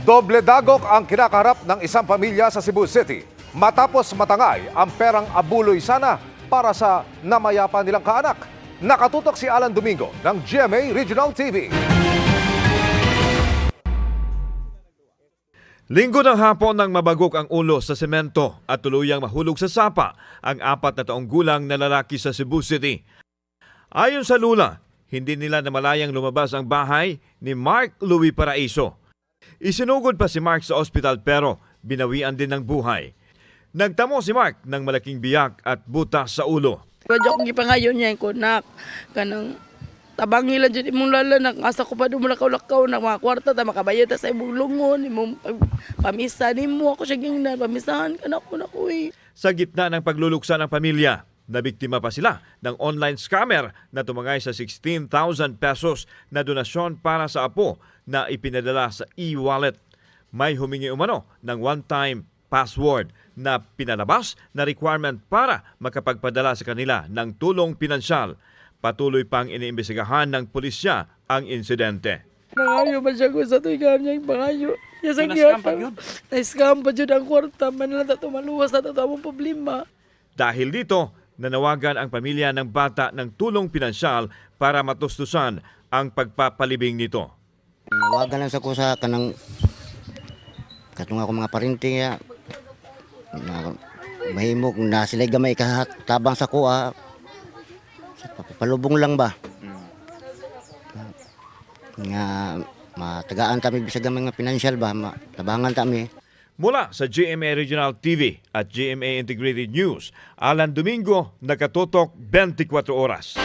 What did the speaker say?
Doble dagok ang kinakaharap ng isang pamilya sa Cebu City matapos matangay ang perang abuloy sana para sa namayapa nilang kaanak. Nakatutok si Alan Domingo ng GMA Regional TV. Linggo ng hapon nang mabagok ang ulo sa semento at tuluyang mahulog sa sapa ang 4 na taong gulang na lalaki sa Cebu City. Ayon sa lula, hindi nila namalayang lumabas ang bahay ni Mark Louis Paraiso. Isinugod pa si Mark sa ospital pero binawian din ng buhay. Nagtamo si Mark ng malaking biyak at butas sa ulo. Radyo akong ipangayon niya yung kunak. Kanang tabangila dyan imong lalanak. Asa ko pa dumulakaw-lakaw na mga kwarta ta makabayad ta sa imong lungon. Imong pamisa ni mo. Ako siya gingnan. Pamisahan ka na ako eh. Sa gitna ng pagluluksa ng pamilya, nabiktima pa sila ng online scammer na tumangay sa 16,000 pesos na donasyon para sa apo na ipinadala sa e-wallet. May humingi umano ng one-time password na pinalabas na requirement para makapagpadala sa kanila ng tulong pinansyal. Patuloy pang iniimbestigahan ng pulisya ang insidente. Nangayo man siya ko sa tuigan niya yung pangayo. Na-scam pa yun ang kwarta. Manila na tumaluwas na tatawang problema. Dahil dito, nanawagan ang pamilya ng bata ng tulong pinansyal para matustusan ang pagpapalibing nito. Nawagan lang sa ko sa kanang katong ako mga parinting ya na mahimok na sila gamay katabang sa kuha palubong lang ba nga matagaan kami bisag gamay nga financial ba matabangan kami. Mula sa GMA Regional TV at GMA Integrated News, Alan Domingo, nakatutok 24 oras.